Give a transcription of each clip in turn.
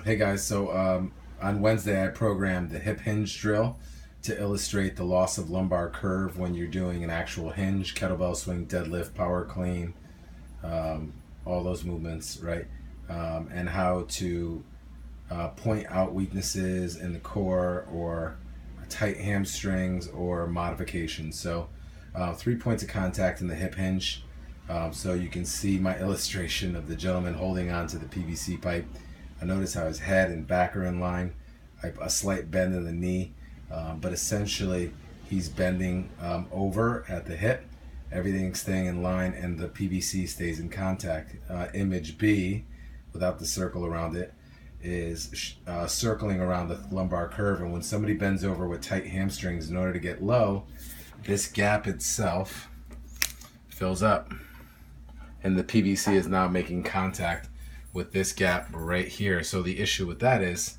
Hey guys, on Wednesday I programmed the hip hinge drill to illustrate the loss of lumbar curve when you're doing an actual hinge, kettlebell swing, deadlift, power clean, all those movements, right? And how to point out weaknesses in the core or tight hamstrings or modifications. So 3 points of contact in the hip hinge. So you can see my illustration of the gentleman holding on to the PVC pipe. I notice how his head and back are in line, a slight bend in the knee, but essentially he's bending over at the hip, everything's staying in line, and the PVC stays in contact. Image B, without the circle around it, is circling around the lumbar curve, and when somebody bends over with tight hamstrings, in order to get low, this gap itself fills up, and the PVC is now making contact with this gap right here. So the issue with that is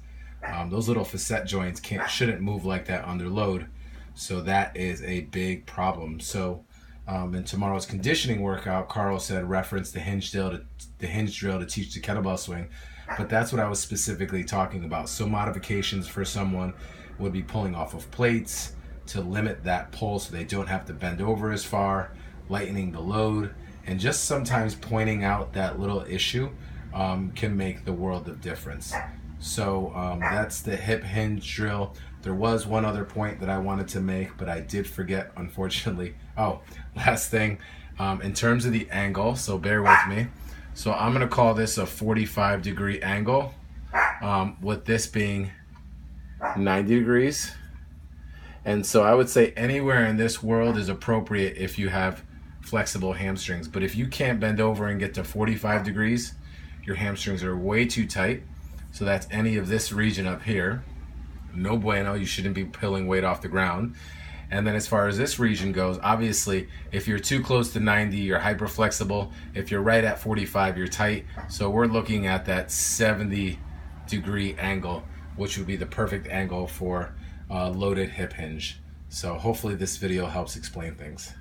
those little facet joints shouldn't move like that under load. So that is a big problem. So in tomorrow's conditioning workout, Carl said reference the hinge drill to teach the kettlebell swing, but that's what I was specifically talking about. So modifications for someone would be pulling off of plates to limit that pull so they don't have to bend over as far, lightening the load, and just sometimes pointing out that little issue can make the world of difference. So that's the hip hinge drill. There was one other point that I wanted to make, but I did forget, unfortunately. Oh, last thing, in terms of the angle, so bear with me. So I'm gonna call this a 45-degree angle, with this being 90 degrees. And so I would say anywhere in this world is appropriate if you have flexible hamstrings. But if you can't bend over and get to 45 degrees, your hamstrings are way too tight. So that's any of this region up here. No bueno, you shouldn't be pulling weight off the ground. And then as far as this region goes, obviously, if you're too close to 90, you're hyper flexible. If you're right at 45, you're tight. So we're looking at that 70-degree angle, which would be the perfect angle for loaded hip hinge. So hopefully this video helps explain things.